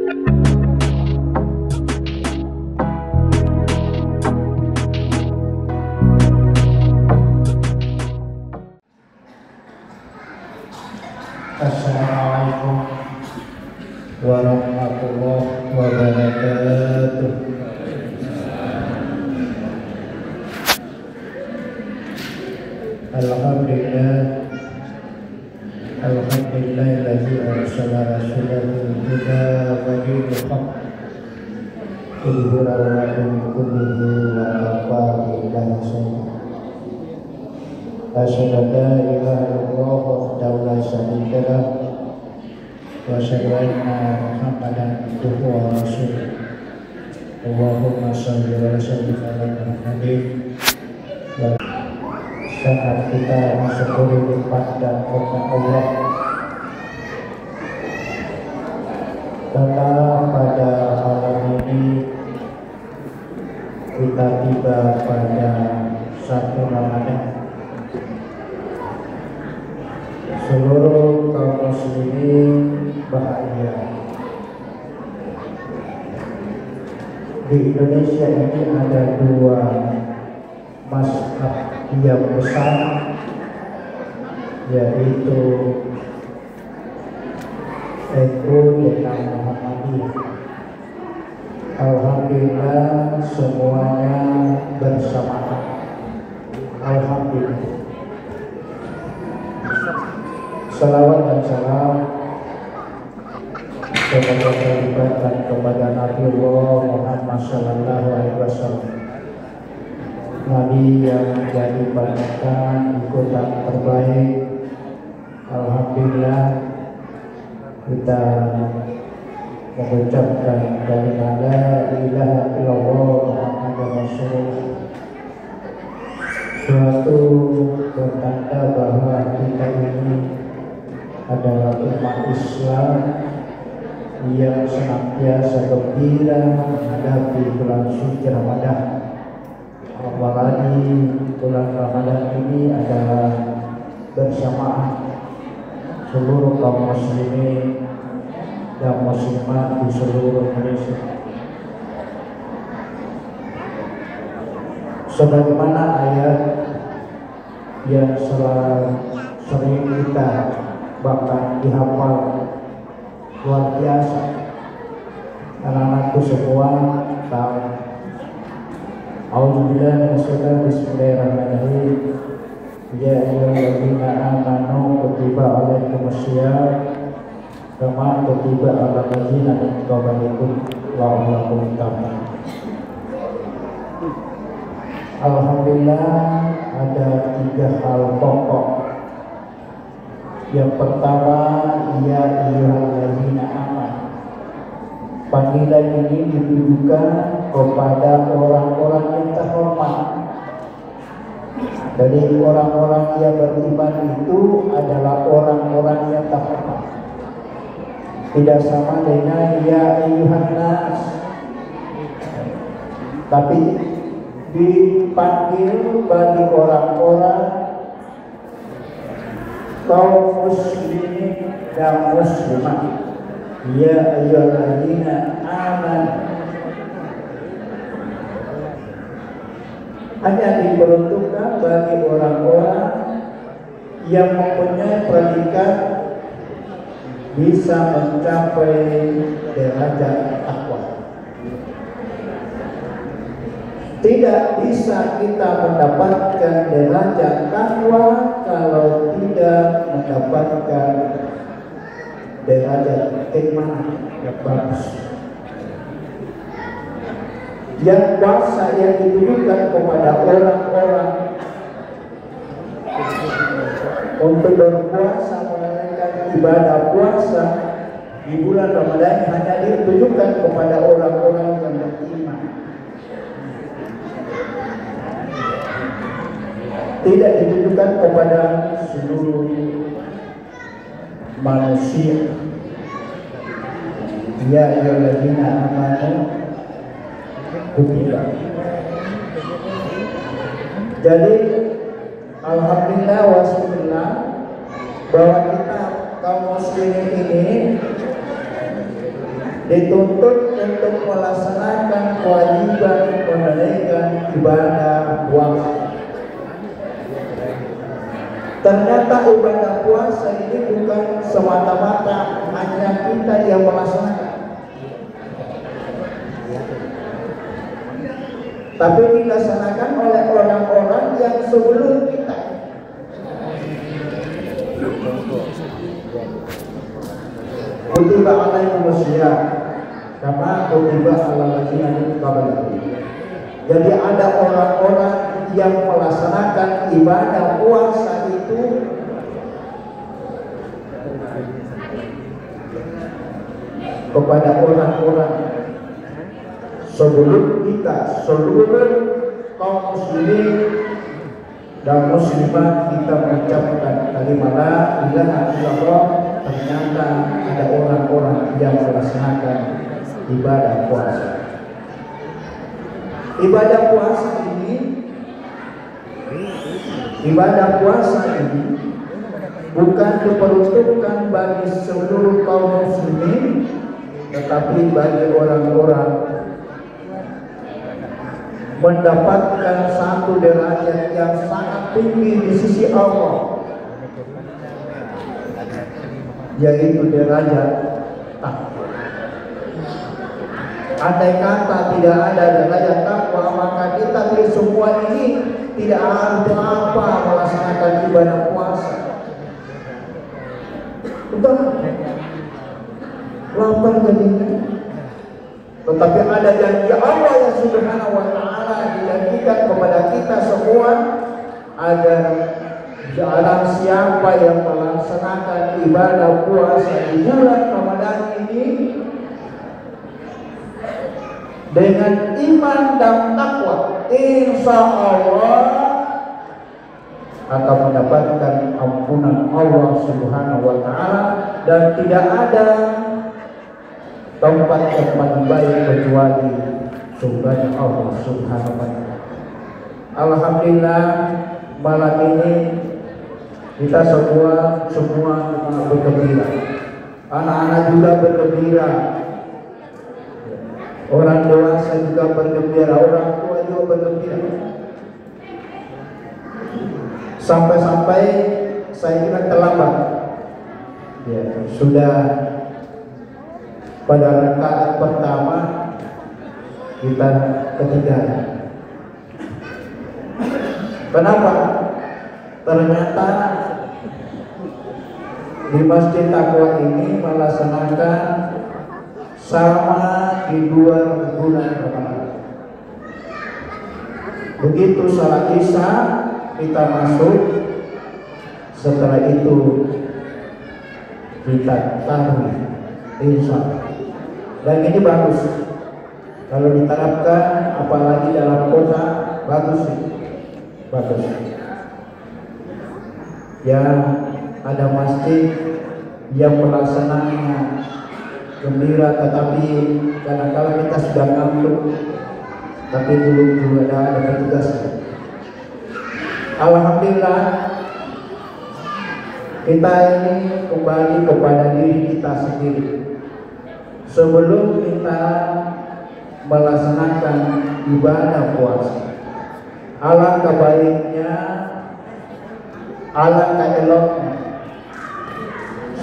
Assalamualaikum warahmatullahi wabarakatuh. Alhamdulillahilladzi arsala rasulahu bil huda wa dinil haqq liyudhhirahu 'ala kullihi wa kafa billahi shahida. Asyhadu an la ilaha illallah wahdahu la syarika lah wa asyhadu anna Muhammadan abduhu wa rasuluh. Allahumma shalli wa sallim ala Muhammadin. Saat kita mensyukuri nikmat dan karunia Allah, karena pada malam ini kita tiba pada 1 Ramadan. Seluruh kaum muslimin bahagia. Di Indonesia ini ada 2 mazhab yang besar, yaitu NU dan Muhammadiyah. Alhamdulillah semuanya bersamaan. Alhamdulillah. Salawat dan salam semoga terlibatkan kepada Nabi Muhammad sallallahu alaihi wasallam, Nabi yang menjadi panutan ikutan terbaik. Alhamdulillah kita mengucapkan kalimat la ilaha illallah Muhammadur Rasulullah, suatu pertanda bahwa kita ini adalah umat Islam yang senantiasa gembira menghadapi bulan suci Ramadan. Apalagi bulan Ramadan ini adalah bersamaan seluruh kaum muslimin dan muslimat di seluruh Indonesia. Sebagaimana ayat yang sering kita bahkan dihafal luar biasa, anak-anakku semua tahu. A'udzubillahi minasyaitonir rajim. Bismillahirrahmanirrahim. Ya ayyuhalladzina amanu kutiba 'alaikumusiyam kama kutiba 'alal ladzina min qablikum la'allakum tattaqun. Alhamdulillah ada 3 hal pokok. Yang pertama, ya ayyuhalladzina amanu. Panggilan ini ditujukan kepada orang-orang yang terhormat. Dari orang-orang yang beriman itu adalah orang-orang yang terhormat. Tidak sama dengan ya ayyuhan nas, tapi dipanggil bagi orang-orang kaum muslimin dan muslimat. Ya ayyuhalladzina amanu, hanya diperuntukkan bagi orang-orang yang mempunyai predikat bisa mencapai derajat takwa. Tidak bisa kita mendapatkan derajat takwa kalau tidak mendapatkan derajat keimanan yang bagus. Yang puasa yang ditujukan kepada orang-orang untuk berpuasa, menunaikan ibadah puasa di bulan Ramadan, hanya ditujukan kepada orang-orang yang beriman. Tidak ditujukan kepada seluruh manusia. Ya ayyuhalladzina amanu kutiba. Jadi alhamdulillah wasyukurillah bahwa kita kaum muslimin ini dituntut untuk melaksanakan kewajiban menunaikan ibadah puasa. Ternyata ibadah puasa ini bukan semata-mata hanya kita yang melaksanakan, tapi dilaksanakan oleh orang-orang yang sebelum kita. Kutiba alaikumus syiyam kama kutiba alal ladzina min qablikum. Jadi ada orang-orang yang melaksanakan ibadah puasa itu kepada orang-orang sebelum kita, seluruh kaum muslimin dan muslimat kita mengucapkan kalimat la ilaha illallah. Ternyata ada orang-orang yang melaksanakan ibadah puasa. Ibadah puasa ini bukan diperuntukkan bagi seluruh kaum muslimin, tetapi bagi orang-orang mendapatkan satu derajat yang sangat tinggi di sisi Allah, yaitu derajat takwa. Andai kata tidak ada derajat takwa, maka kita semua ini tidak ada apa melaksanakan ibadah puasa. Betul? Lapar jadinya. Tetapi ada janji Allah yang Subhanahu wa Ta'ala dijanjikan kepada kita semua agar barang siapa yang melaksanakan ibadah puasa di bulan Ramadan ini dengan iman dan takwa, insya Allah akan mendapatkan ampunan Allah Subhanahu wa Ta'ala, dan tidak ada tempat yang paling baik kecuali surganya Allah Subhanahu wa Ta'ala. Alhamdulillah malam ini kita semua bergembira, anak-anak juga bergembira, orang dewasa juga bergembira, orang tua juga bergembira. Sampai-sampai saya kira terlambat, ya, sudah pada rakaat pertama kita ketiga. Kenapa? Ternyata di Masjid Taqwa ini melaksanakan sama di 2 bulan Ramadan. Begitu salat Isya kita masuk, setelah itu kita tarawih, insya Allah. Dan ini bagus kalau diterapkan, apalagi dalam kota, bagus. Yang ada masjid yang melaksanakannya gembira, tetapi kadang-kadang kita sudah ngantuk, tapi belum juga ada petugas. Alhamdulillah kita ini kembali kepada diri kita sendiri. Sebelum kita melaksanakan ibadah puasa, alangkah baiknya, alangkah eloknya,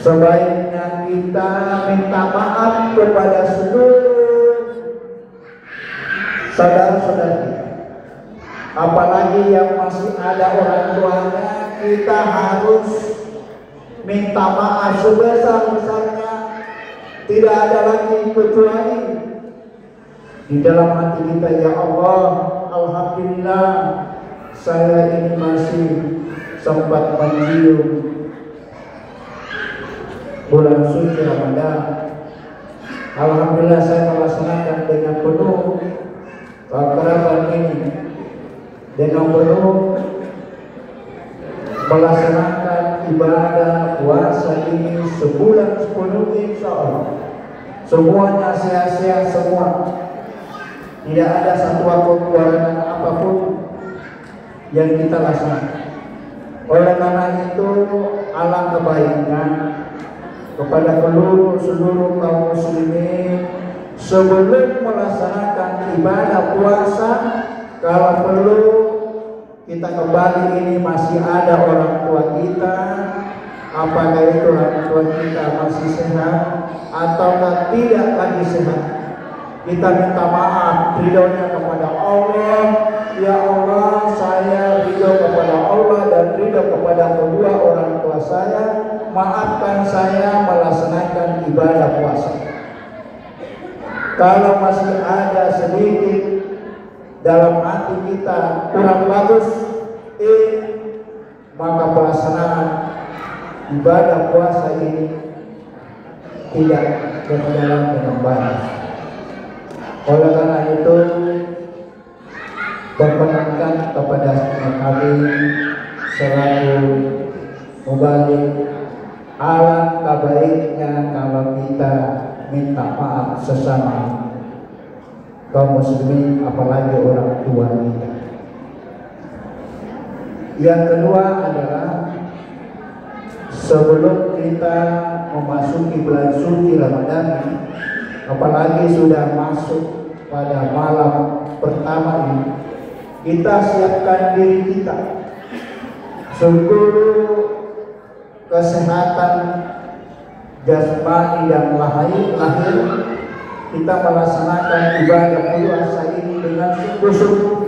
sebaiknya kita minta maaf kepada seluruh saudara-saudara kita. Apalagi yang masih ada orang tuanya, kita harus minta maaf sebesar-besarnya. Tidak ada lagi kecuali di dalam hati kita, ya Allah, alhamdulillah saya ini masih sempat mencium bulan suci Ramadan. Alhamdulillah saya melaksanakan dengan penuh kerabat ini, dengan penuh melaksanakan ibadah puasa ini sebulan sepenuhnya, insya Allah. Semuanya sia-sia semua, tidak ada satu kekurangan apapun yang kita laksanakan. Oleh karena itu, alangkah baiknya kepada seluruh kaum muslimin sebelum melaksanakan ibadah puasa, kalau perlu kita kembali, ini masih ada orang tua kita, apakah itu orang tua kita masih sehat ataukah tidak lagi sehat, kita minta maaf, ridhonya kepada Allah. Ya Allah, saya ridho kepada Allah dan ridho kepada kedua orang tua saya, maafkan saya melaksanakan ibadah puasa. Kalau masih ada sedikit dalam hati kita kurang bagus, maka pelaksanaan ibadah puasa ini tidak berjalan dengan baik. Oleh karena itu, perkenankan kepada kami selalu membalik, alangkah baiknya kalau kita minta maaf sesama kaum muslimin, apalagi orang tua kita. Yang kedua adalah sebelum kita memasuki bulan suci Ramadan, apalagi sudah masuk pada malam pertama ini, kita siapkan diri kita seluruh kesehatan jasmani dan lahir, kita melaksanakan ibadah puasa ini dengan sungguh-sungguh,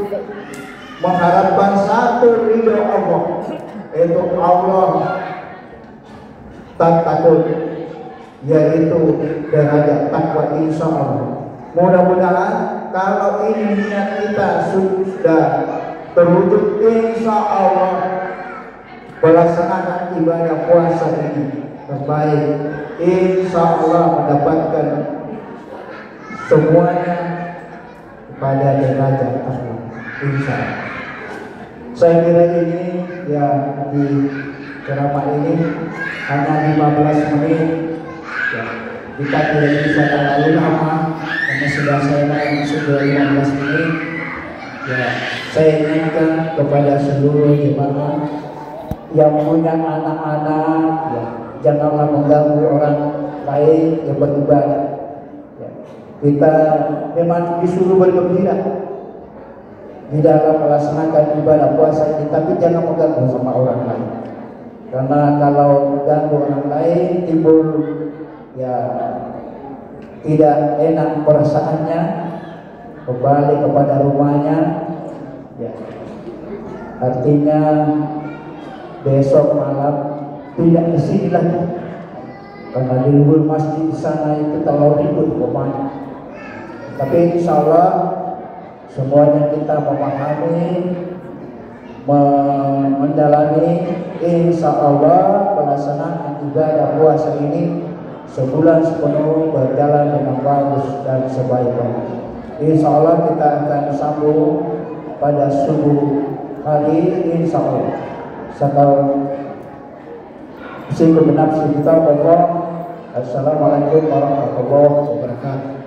mengharapkan satu ridho Allah, yaitu Allah tak takut, yaitu derajat takwa, insya Allah. Mudah-mudahan kalau ini niat kita sudah terwujud, insya Allah melaksanakan ibadah puasa ini terbaik, insya Allah mendapatkan semuanya pada derajat takwa, insya Allah. Saya kira ini ya, di ceramah ini hanya 15 menit ya, kita tidak bisa terlalu lama karena sudah saya masuk ke 15 menit ya. Saya ingatkan kepada seluruh jemaah yang punya anak-anak ya, janganlah mengganggu orang lain yang beribadah ya. Kita memang disuruh bergembira di dalam melaksanakan ibadah puasa ini, tapi jangan mengganggu sama orang lain, karena kalau mengganggu orang lain timbul ya tidak enak perasaannya, kembali kepada rumahnya ya. Artinya besok malam tidak kesini lagi, karena di luar masjid di sana itu terlalu ribut pemain. Tapi insya Allah semuanya kita memahami, mendalami, insya Allah pelaksanaan ibadah puasa ini sebulan sepenuh berjalan dengan bagus dan sebaik-baiknya. Insya Allah kita akan sambung pada subuh hari, insya Allah. Assalamualaikum warahmatullahi wabarakatuh.